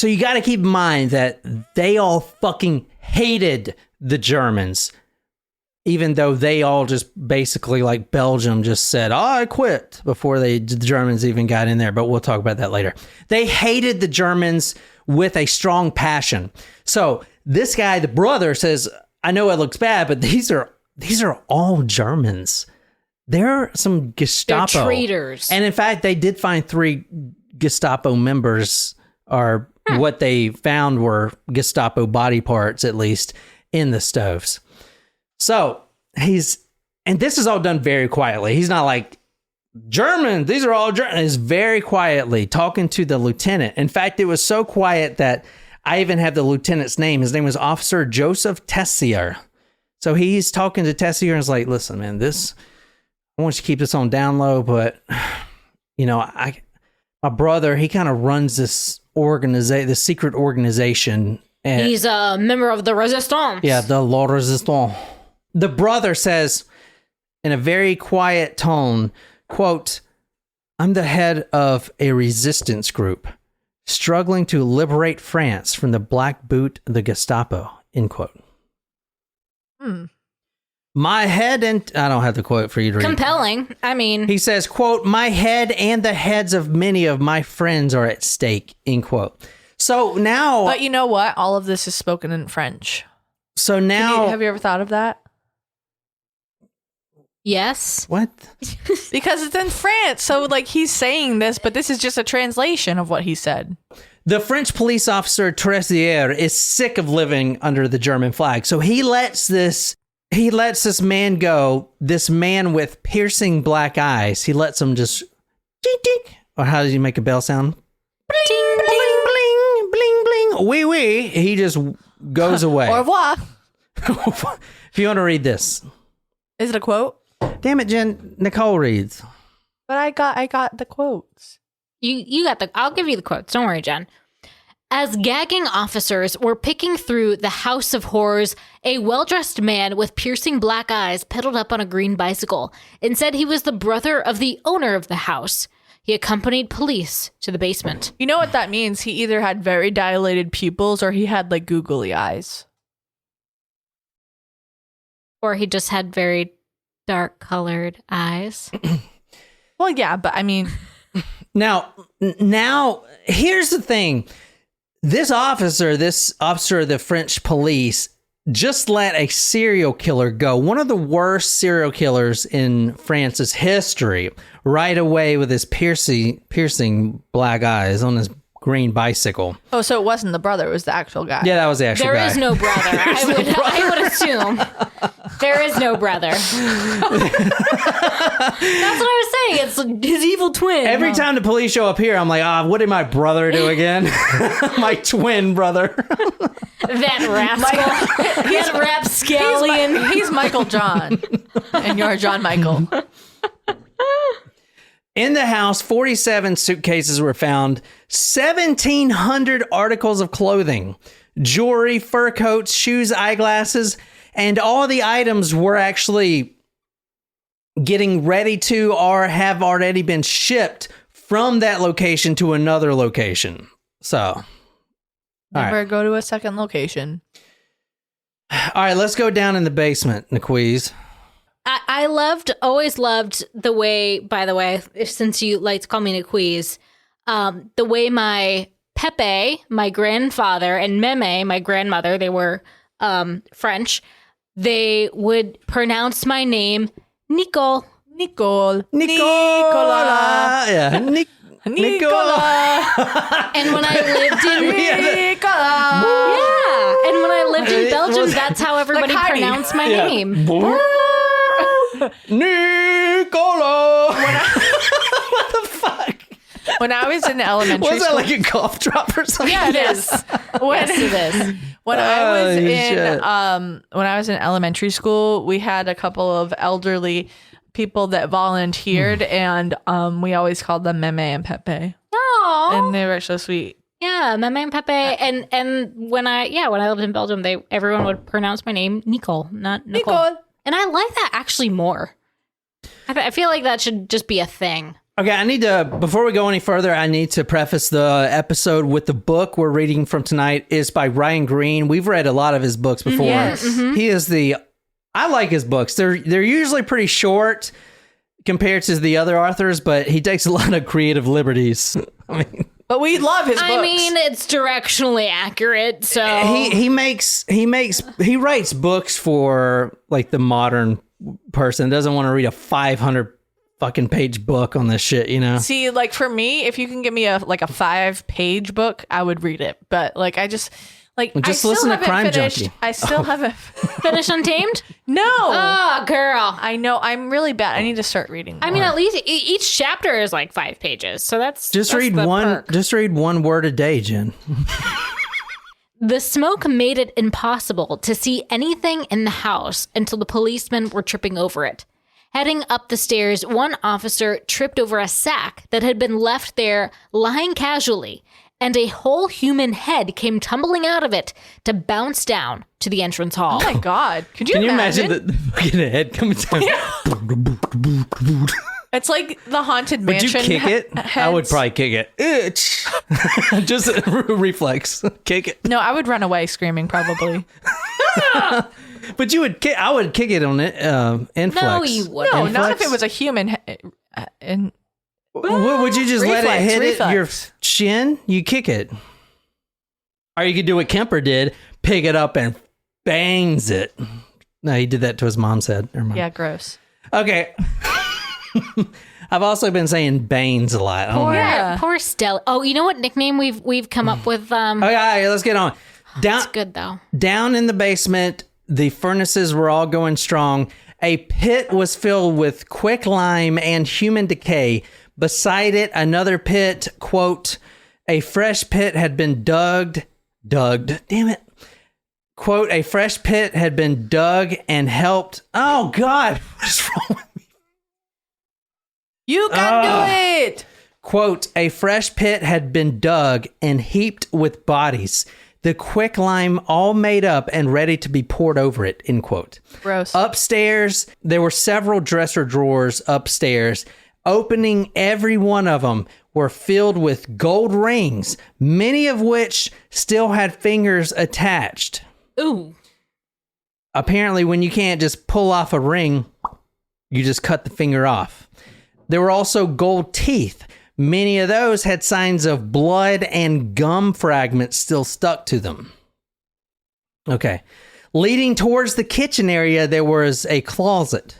you got to keep in mind that they all fucking hated the Germans. Even though they all just basically, like Belgium, just said, I quit before the Germans even got in there. But we'll talk about that later. They hated the Germans with a strong passion. So this guy, the brother, says, I know it looks bad, but these are all Germans. They're some Gestapo. They're traitors. And in fact, they did find 3 Gestapo members, or what they found were Gestapo body parts, at least, in the stoves. So and this is all done very quietly. He's not like, German, these are all German. He's very quietly talking to the lieutenant. In fact, it was so quiet that I even have the lieutenant's name. His name was Officer Joseph Tessier. So he's talking to Tessier and is like, listen, man, I want you to keep this on down low, but my brother, he kind of runs this secret organization. And he's a member of the Resistance. Yeah, the La Resistance. The brother says in a very quiet tone, quote, I'm the head of a resistance group struggling to liberate France from the Black Boot of the Gestapo, end quote. My head and... I don't have the quote for you to read. Compelling. I mean... He says, quote, my head and the heads of many of my friends are at stake, end quote. So now... But you know what? All of this is spoken in French. So now... Have you ever thought of that? Yes. What? Because it's in France. So, he's saying this, but this is just a translation of what he said. The French police officer Tessier is sick of living under the German flag. So he lets this he lets this man go. This man with piercing black eyes. He lets him just ding ding. Or how does he make a bell sound? Bling bling bling bling bling. Wee wee. He just goes away. Au revoir. If you want to read this, Is it a quote? damn it, Jen. Nicole reads. But I got the quotes. You got I'll give you the quotes. Don't worry, Jen. As gagging officers were picking through the house of horrors, a well-dressed man with piercing black eyes pedaled up on a green bicycle and said he was the brother of the owner of the house. He accompanied police to the basement. You know what that means? He either had very dilated pupils or he had like googly eyes. Or he just had very dark-colored eyes. Well, yeah, but I mean... Now, here's the thing. This officer of the French police just let a serial killer go. One of the worst serial killers in France's history, right away with his piercing black eyes on his green bicycle. Oh, so it wasn't the brother, it was the actual guy. Yeah, that was the actual guy. There is no brother. I would assume. There is no brother. That's what I was saying. It's his evil twin. Every time the police show up here, I'm like, what did my brother do again? My twin brother. That rascal. He's rapscallion. He's Michael John. And you're John Michael. In the house, 47 suitcases were found, 1,700 articles of clothing, jewelry, fur coats, shoes, eyeglasses, and all the items were actually getting ready to or have already been shipped from that location to another location. So, Never go to a second location. all right, let's go down in the basement, Naquiz. I always loved the way, by the way, since you like to call me Naquiz, the way my Pepe, my grandfather, and Meme, my grandmother, they were French, they would pronounce my name Nicole. Nicola. Yeah, Nicola. And when I lived in Nicola. and when I lived in Belgium, that's how everybody Like Heidi. pronounced my name. Nicola. What the fuck? When I was in elementary Was that school. like a cough drop or something? Yeah, it is. Yes, it is. When I was Holy in shit. when I was in elementary school, we had a couple of elderly people that volunteered, and we always called them Meme and Pepe, Aww. and they were so sweet. Yeah, Meme and Pepe, and when I lived in Belgium, everyone would pronounce my name Nicole, not Nicole. Nicole. And I like that actually more. I feel like that should just be a thing. Okay, before we go any further, I need to preface the episode with the book we're reading from tonight is by Ryan Green. We've read a lot of his books before. Yes. He is I like his books. They're usually pretty short compared to the other authors, but he takes a lot of creative liberties. I mean, But we love his books. I mean, it's directionally accurate, so he writes books for like the modern person that doesn't want to read a 500 fucking page book on this shit, you know? See, like for me, if you can give me a 5-page book, I would read it. But like I just listen to Crime Junkie. I still haven't finish Untamed? No. Oh, girl. I know I'm really bad. I need to start reading. I more. mean, at least each chapter is like 5 pages, so that's Read the one. perk. Just read one word a day, Jen. The smoke made it impossible to see anything in the house until the policemen were tripping over it. Heading up the stairs, one officer tripped over a sack that had been left there lying casually, and a whole human head came tumbling out of it to bounce down to the entrance hall. Oh my god! Could you Can you imagine? imagine the fucking head coming down? It's like the haunted Would you mansion. kick it? I would heads. probably kick it. Itch. Just a reflex. Kick it. No, I would run away screaming probably. But you would kick. I would kick it on it. Inflex. No, you wouldn't. No, Inflex? not if it was a human. And Would you just let it hit Reflex. your shin? You kick it. Or you could do what Kemper did: pick it up and bangs it. No, he did that to his mom's head. Never mind. yeah, gross. Okay. I've also been saying Baines a lot. Oh, man. Poor Stella. Oh, you know what nickname we've come up with? Okay, let's get on. It's good though. Down in the basement, The furnaces were all going strong. A pit was filled with quicklime and human decay. Beside it, another pit, quote, a fresh pit had been dug, damn it. Quote, a fresh pit had been dug and helped. Oh, God. What is wrong with me? You can do it. Quote, a fresh pit had been dug and heaped with bodies. The quicklime all made up and ready to be poured over it, end quote. Gross. Upstairs, there were several dresser drawers upstairs. Opening every one of them were filled with gold rings, many of which still had fingers attached. Ooh. Apparently, when you can't just pull off a ring, you just cut the finger off. There were also gold teeth. Many of those had signs of blood and gum fragments still stuck to them. Okay. Leading towards the kitchen area, there was a closet.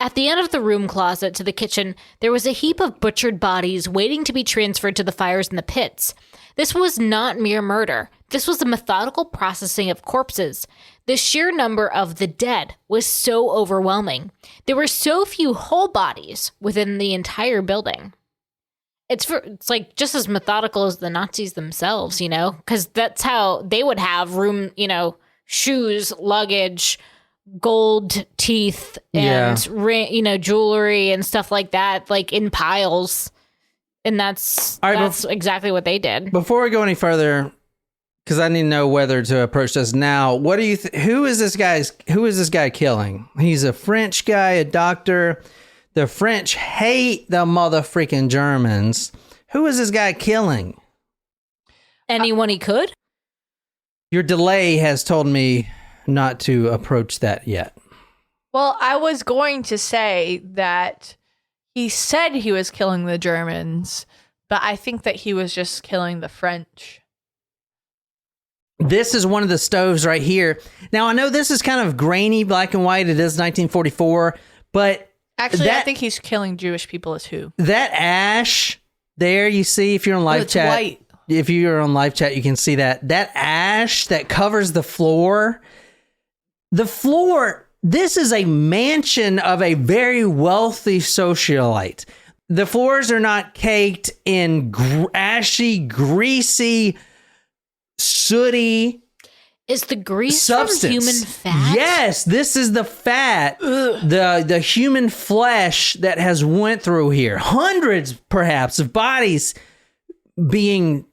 At the end of the room closet to the kitchen, there was a heap of butchered bodies waiting to be transferred to the fires in the pits. This was not mere murder. This was a methodical processing of corpses. The sheer number of the dead was so overwhelming. There were so few whole bodies within the entire building. It's like just as methodical as the Nazis themselves, you know, because that's how they would have room, you know, shoes, luggage, gold teeth, and you know, jewelry and stuff like that, like in piles. And that's exactly what they did. Before we go any further, because I need to know whether to approach this now. What do you? Who is this guy killing? He's a French guy, a doctor. The French hate the motherfreaking Germans. Who is this guy killing? Anyone he could? Your delay has told me not to approach that yet. Well, I was going to say that he said he was killing the Germans, but I think that he was just killing the French. This is one of the stoves right here. Now, I know this is kind of grainy, black and white. It is 1944, but... Actually, I think he's killing Jewish people too. That ash there, you see, if you're on live chat, white. If you're on live chat, you can see that ash that covers the floor. The floor, this is a mansion of a very wealthy socialite. The floors are not caked in ashy, greasy, sooty Is the grease substance. from human fat? Yes, this is the fat, the human flesh that has went through here. Hundreds, perhaps, of bodies being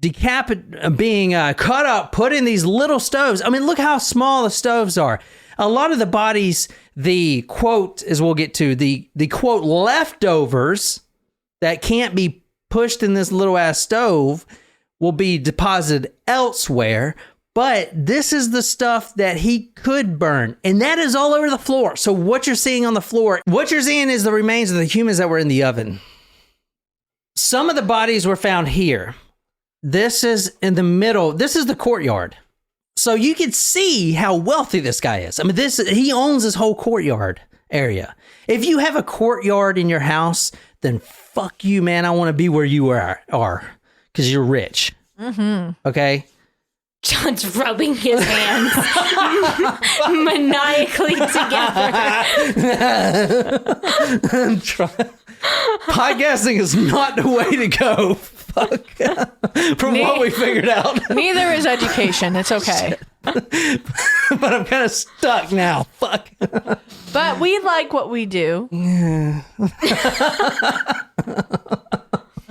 cut up, put in these little stoves. I mean, look how small the stoves are. A lot of the bodies, the quote, as we'll get to, the quote leftovers that can't be pushed in this little ass stove will be deposited elsewhere, but this is the stuff that he could burn, and that is all over the floor. So what you're seeing on the floor, what you're seeing is the remains of the humans that were in the oven. Some of the bodies were found here. This is in the middle. This is the courtyard. So you can see how wealthy this guy is. I mean, he owns this whole courtyard area. If you have a courtyard in your house, then fuck you, man. I want to be where you are. Because you're rich. Mm-hmm. Okay? John's rubbing his hands maniacally together. I'm trying. Podcasting is not the way to go. Fuck. From what we figured out. Neither is education. It's okay. But I'm kind of stuck now. Fuck. But we like what we do. Yeah.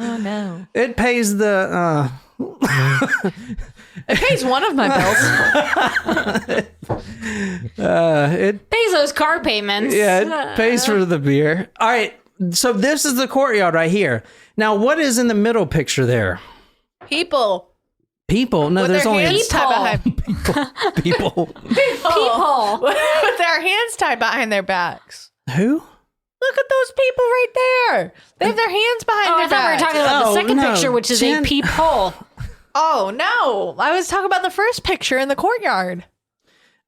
Oh no. It pays the it pays one of my bills. it Pays those car payments. Yeah, it pays for the beer. All right. So this is the courtyard right here. Now, what is in the middle picture there? People. No, With there's their only hands tied behind people. People. with their hands tied behind their backs. Who? Look at those people right there. They have their hands behind Oh, I their thought we were backs. talking about the second no, picture, which is Jen- a peephole. Oh no! I was talking about the first picture in the courtyard.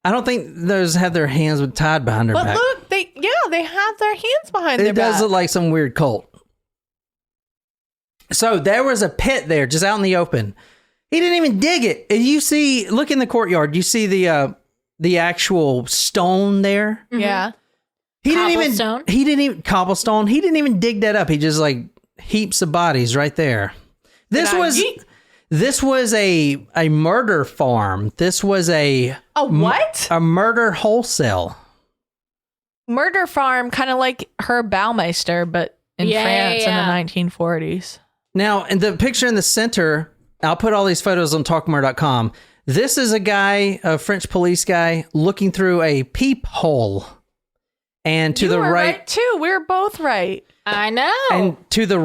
I don't think those have their hands tied behind their But back. look, they have their hands behind their It does back. look like some weird cult. So there was a pit there, just out in the open. He didn't even dig it. And you see, look in the courtyard. You see the actual stone there. Yeah. He Cobblestone? didn't even cobblestone. He didn't even dig that up. He just like heaps of bodies right there. This was a murder farm. This was a what? A murder wholesale. Murder farm, kind of like Herb Baumeister, but in France in the 1940s. Now, in the picture in the center, I'll put all these photos on talkmurder.com. This is a guy, a French police guy, looking through a peephole. And to you the were right too. We were both right. I know. And to the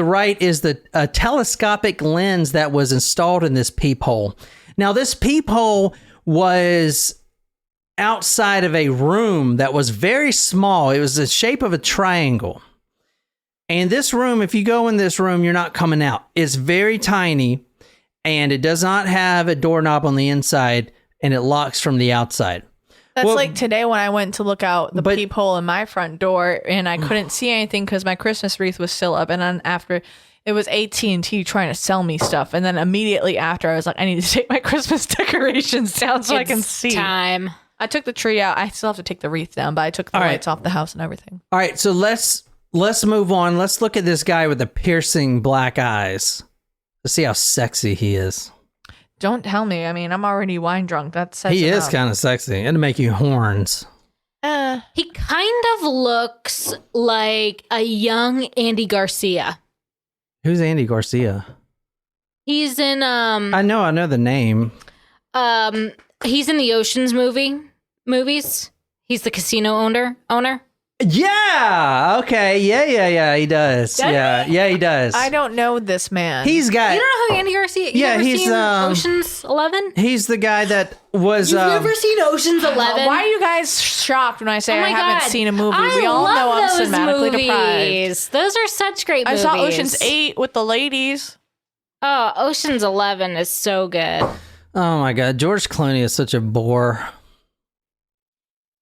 right is the telescopic lens that was installed in this peephole. Now, this peephole was outside of a room that was very small. It was the shape of a triangle. And this room, if you go in this room, you're not coming out. It's very tiny, and it does not have a doorknob on the inside, and it locks from the outside. That's like today when I went to look out the peephole in my front door, and I couldn't see anything because my Christmas wreath was still up. And then after, it was AT&T trying to sell me stuff. And then immediately after, I was like, I need to take my Christmas decorations down so I can see. Time. I took the tree out. I still have to take the wreath down, but I took the lights off the house and everything. All right, so let's move on. Let's look at this guy with the piercing black eyes. Let's see how sexy he is. Don't tell me. I mean, I'm already wine drunk. That says he enough. is kind of sexy. It'll make you horns. He kind of looks like a young Andy Garcia. Who's Andy Garcia? He's in I know the name. He's in the Oceans movies. He's the casino owner. Yeah. Okay. Yeah. He does. Yeah, he does. I don't know this man. He's got. You don't know who Andy Garcia? You never he's seen Oceans 11. He's the guy that was. You've never seen Oceans 11? Why are you guys shocked when I say Oh I my haven't God. seen a movie? I We all love know I'm those cinematically movies. deprived. Those are such great movies. I saw Ocean's 8 with the ladies. Oh, Ocean's 11 is so good. Oh my God, George Clooney is such a bore.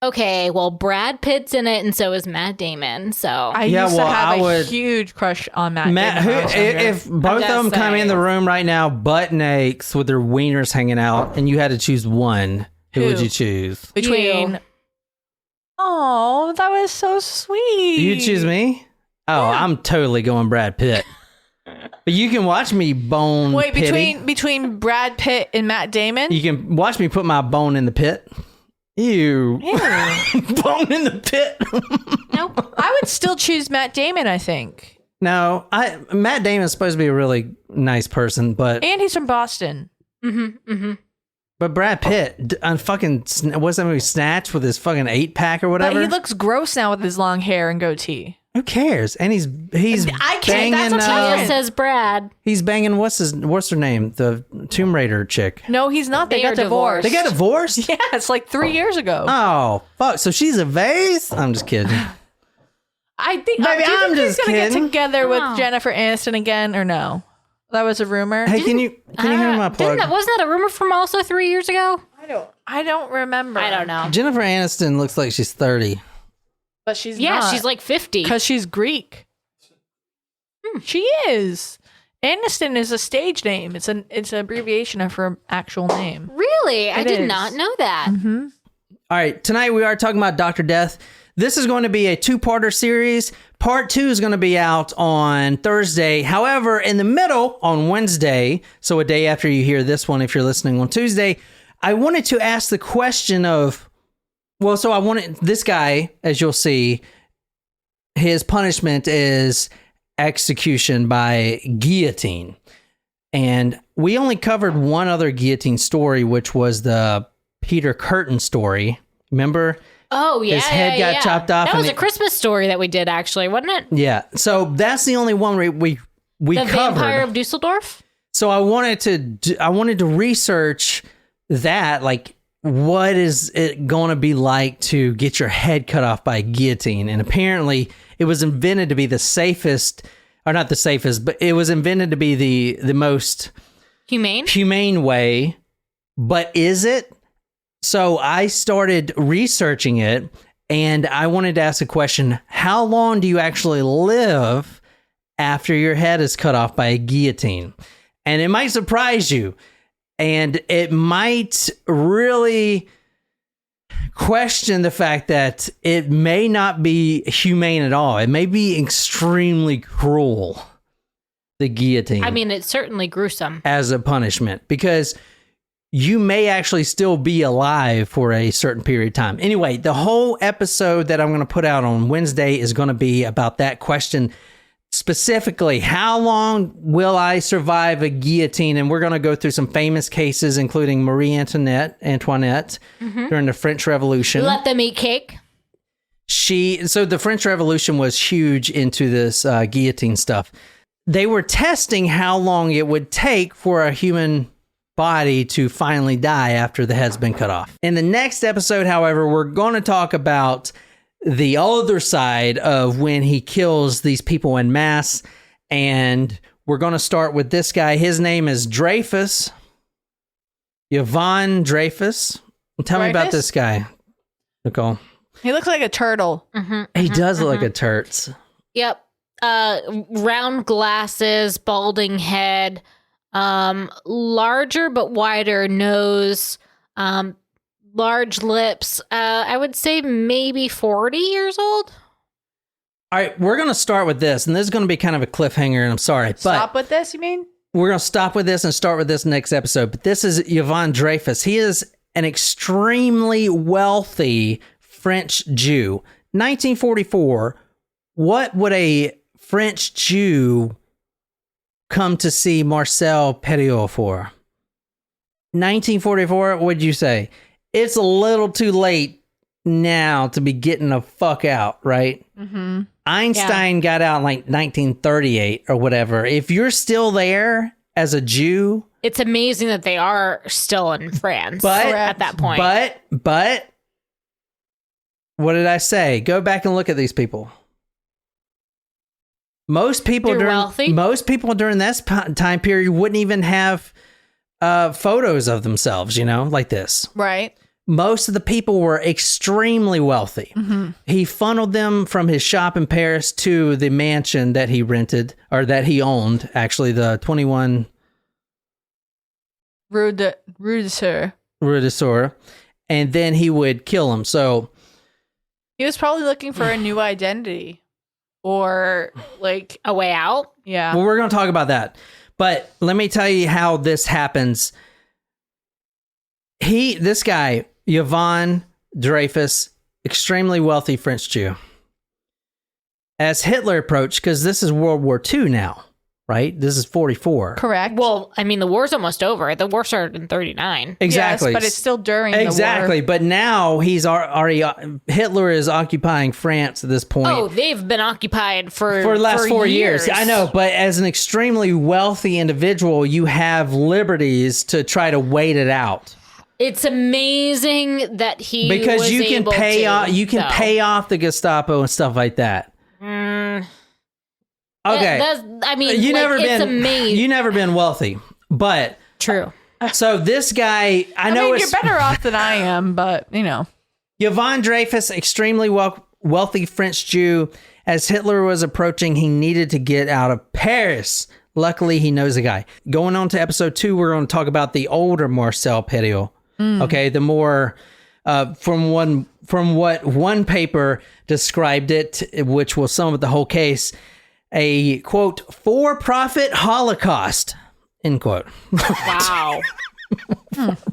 Okay, well, Brad Pitt's in it, and so is Matt Damon. So I used to have a huge crush on Matt Damon. If both of them come in the room right now, butt naked with their wieners hanging out, and you had to choose one, who would you choose? Between. Oh, that was so sweet. You choose me? Oh, yeah. I'm totally going Brad Pitt. But you can watch me bone. Wait, pitty. between Brad Pitt and Matt Damon? You can watch me put my bone in the pit. Ew. Bone in the pit. nope. I would still choose Matt Damon, I think. No, Matt Damon's supposed to be a really nice person, but and he's from Boston. But Brad Pitt, on fucking what's that movie, Snatch, with his fucking 8-pack or whatever. But he looks gross now with his long hair and goatee. Who cares? And he's I can't. banging. That's what It says Brad. He's banging. What's her name? The Tomb Raider chick. No, he's not. They got divorced. They got divorced? Yeah, it's like 3 years ago. Oh fuck! So she's a vase? I'm just kidding. I think. Maybe do you I'm think just he's gonna kidding. get together with Jennifer Aniston again, or no? That was a rumor. Hey, can you hear my plug? Wasn't that a rumor from also 3 years ago? I don't remember. I don't know. Jennifer Aniston looks like she's 30. But she's Yeah, not. she's like 50. Because she's Greek. She is. Aniston is a stage name. It's an abbreviation of her actual name. Really? I It did is. not know that. All right, tonight we are talking about Dr. Death. This is going to be a 2-parter series. Part 2 is going to be out on Thursday. However, in the middle, on Wednesday, so a day after you hear this one, if you're listening on Tuesday, I wanted to ask the question of, I wanted this guy, as you'll see, his punishment is execution by guillotine. And we only covered one other guillotine story, which was the Peter Curtin story. Remember? Oh, yeah. His head got chopped off. That was a Christmas story that we did, actually, wasn't it? Yeah. So that's the only one we The covered. Vampire of Dusseldorf? So I wanted to research that, like, what is it going to be like to get your head cut off by a guillotine? And apparently it was invented to be the safest, or not the safest, but it was invented to be the most humane way. But is it? So I started researching it, and I wanted to ask a question. How long do you actually live after your head is cut off by a guillotine? And it might surprise you. And it might really question the fact that it may not be humane at all. It may be extremely cruel, the guillotine. I mean, it's certainly gruesome. As a punishment, because you may actually still be alive for a certain period of time. Anyway, the whole episode that I'm going to put out on Wednesday is going to be about that question. Specifically, how long will I survive a guillotine? And we're going to go through some famous cases, including Marie Antoinette during the French Revolution. Let them eat cake. So the French Revolution was huge into this guillotine stuff. They were testing how long it would take for a human body to finally die after the head's been cut off. In the next episode, however, we're going to talk about the other side of when he kills these people en masse. And we're going to start with this guy. His name is Dreyfus. Yvonne Dreyfus. Tell me about this guy, Nicole. He looks like a turtle. He does look like a turts. Yep. Round glasses, balding head, larger but wider nose, large lips. I would say maybe 40 years old. All right, we're going to start with this, and this is going to be kind of a cliffhanger, and I'm sorry. But Stop with this, you mean? we're going to stop with this and start with this next episode. But this is Yvonne Dreyfus. He is an extremely wealthy French Jew. 1944, what would a French Jew come to see Marcel Petiot for? 1944, what'd you say? It's a little too late now to be getting the fuck out, right? Mm-hmm. Einstein got out in like 1938 or whatever. If you're still there as a Jew... It's amazing that they are still in France at that point. But, what did I say? Go back and look at these people. Most people during this time period wouldn't even have photos of themselves, like this. Right. Most of the people were extremely wealthy. Mm-hmm. He funneled them from his shop in Paris to the mansion that he rented, or that he owned, actually, the 21... Rue Le Sueur. Rue Le Sueur. And then he would kill them. So he was probably looking for a new identity. Or like a way out. Yeah. Well, we're going to talk about that. But let me tell you how this happens. This guy, Yvonne Dreyfus, extremely wealthy French Jew. As Hitler approached, because this is World War II now, right? This is 44. Correct. Well, I mean, the war's almost over. The war started in 39. Exactly. Yes, but it's still during the war. Exactly. But now he's already, Hitler is occupying France at this point. Oh, they've been occupied for the last 4 years. I know, but as an extremely wealthy individual, you have liberties to try to wait it out. It's amazing that he because was you can able pay to, off you can though. pay off the Gestapo and stuff like that. Okay, It's amazing. You never been wealthy, but true. So this guy, I know you're better off than I am, but Yvonne Dreyfus, extremely wealthy French Jew. As Hitler was approaching, he needed to get out of Paris. Luckily, he knows a guy. Going on to episode 2, we're going to talk about the older Marcel Petiot. Okay, the more from what one paper described it, which will sum up the whole case, a quote for-profit Holocaust, end quote. Wow.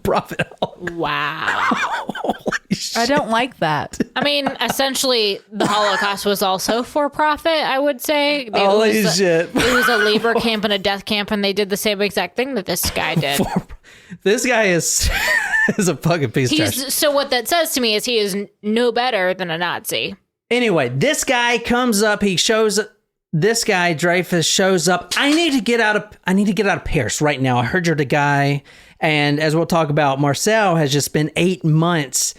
Profit. Wow. Holy shit. I don't like that. I mean, essentially, the Holocaust was also for profit, I would say. Holy shit. It was a labor camp and a death camp, and they did the same exact thing that this guy did. This guy is a fucking piece of trash. So what that says to me is he is no better than a Nazi. Anyway, this guy comes up. This guy Dreyfus shows up. I need to get out of Paris right now. I heard you're the guy. And as we'll talk about, Marcel has just been 8 months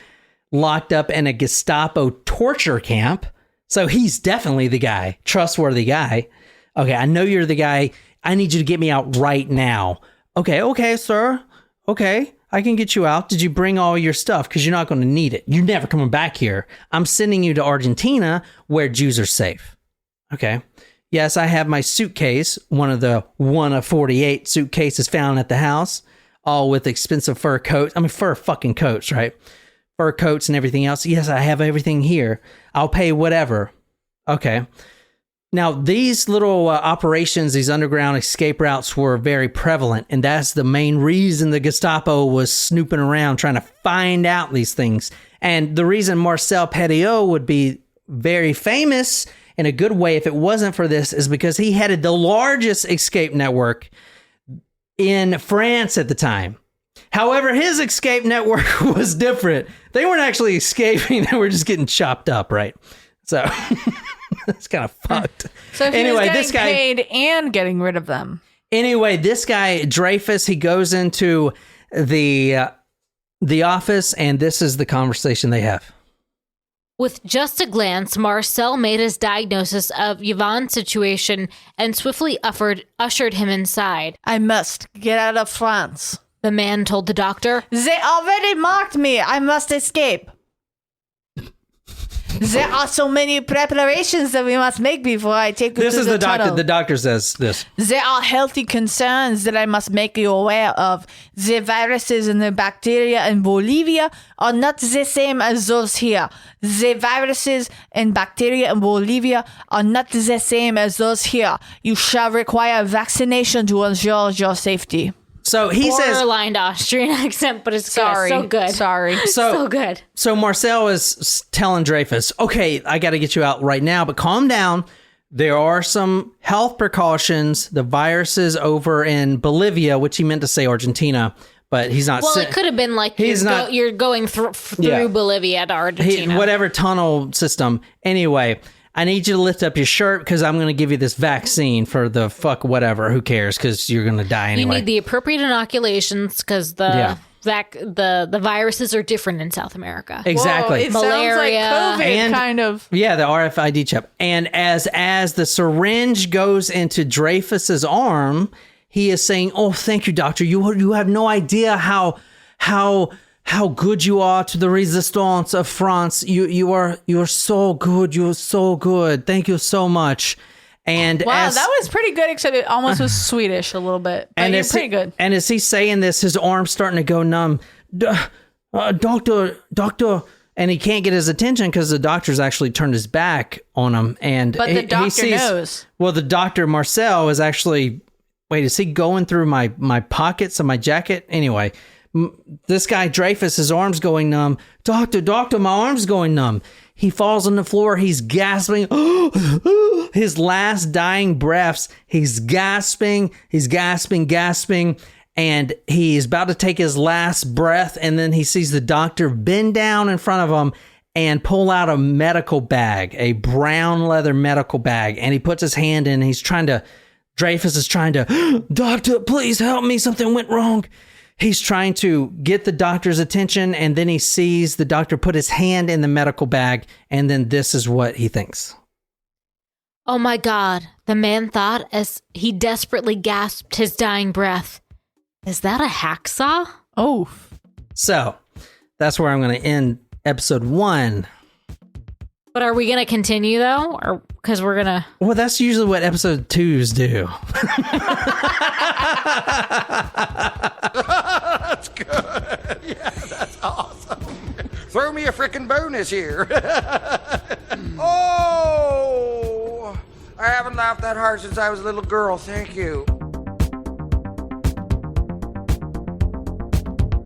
locked up in a Gestapo torture camp. So he's definitely the guy, trustworthy guy. Okay, I know you're the guy. I need you to get me out right now. Okay, sir. Okay, I can get you out. Did you bring all your stuff? Because you're not going to need it. You're never coming back here. I'm sending you to Argentina where Jews are safe. Okay. Yes, I have my suitcase, one of 48 suitcases found at the house, all with expensive fur coats. I mean, fur fucking coats, right? Fur coats and everything else. Yes, I have everything here. I'll pay whatever. Okay. Now, these little operations, these underground escape routes were very prevalent, and that's the main reason the Gestapo was snooping around trying to find out these things. And the reason Marcel Petiot would be very famous in a good way if it wasn't for this is because he headed the largest escape network in France at the time. However, his escape network was different. They weren't actually escaping, they were just getting chopped up, right? So... It's kind of fucked. So he was getting paid and getting rid of them. Anyway, this guy Dreyfus, he goes into the office, and this is the conversation they have. With just a glance, Marcel made his diagnosis of Yvonne's situation and swiftly ushered him inside. I must get out of France, the man told the doctor. They already marked me. I must escape. There are so many preparations that we must make before I take you this to is the the doctor. tunnel. The doctor says this. There are healthy concerns that I must make you aware of. The viruses and the bacteria in Bolivia are not the same as those here. The viruses and bacteria in Bolivia are not the same as those here. You shall require vaccination to ensure your safety. So he says, borderline Austrian accent, but it's good. So good. Sorry. So good. So Marcel is telling Dreyfus, okay, I got to get you out right now, but calm down. There are some health precautions. The virus is over in Bolivia, which he meant to say Argentina, but he's not. Well, it could have been like you're going through Bolivia to Argentina. Whatever tunnel system. Anyway, I need you to lift up your shirt because I'm going to give you this vaccine for the fuck whatever. Who cares? Because you're going to die anyway. You need the appropriate inoculations because the viruses are different in South America. Exactly. Whoa, it Malaria. sounds like COVID, And- kind of. Yeah, the RFID chip. And as the syringe goes into Dreyfus's arm, he is saying, "Oh, thank you, doctor. You have no idea how good you are to the resistance of France. You are so good. You're so good. Thank you so much." And Wow, that was pretty good, except it almost was Swedish a little bit. But and you're as pretty good. And as he's saying this, his arm's starting to go numb. Doctor, and he can't get his attention because the doctor's actually turned his back on him. But the doctor knows. Well, the doctor Marcel is actually. Wait, is he going through my pockets of my jacket? Anyway, this guy Dreyfus, his arm's going numb. Doctor, my arm's going numb. He falls on the floor. He's gasping. His last dying breaths. He's gasping, and he's about to take his last breath. And then he sees the doctor bend down in front of him and pull out a medical bag, a brown leather medical bag. And he puts his hand in. And Dreyfus is trying to, "Doctor, please help me. Something went wrong." He's trying to get the doctor's attention, and then he sees the doctor put his hand in the medical bag, and then this is what he thinks. Oh my God, the man thought as he desperately gasped his dying breath. Is that a hacksaw? Oh. So, that's where I'm going to end episode 1. But are we going to continue, though? Or because we're going to... Well, that's usually what episode 2s do. That's good. Yeah, that's awesome. Throw me a frickin' bonus here. Oh, I haven't laughed that hard since I was a little girl. Thank you.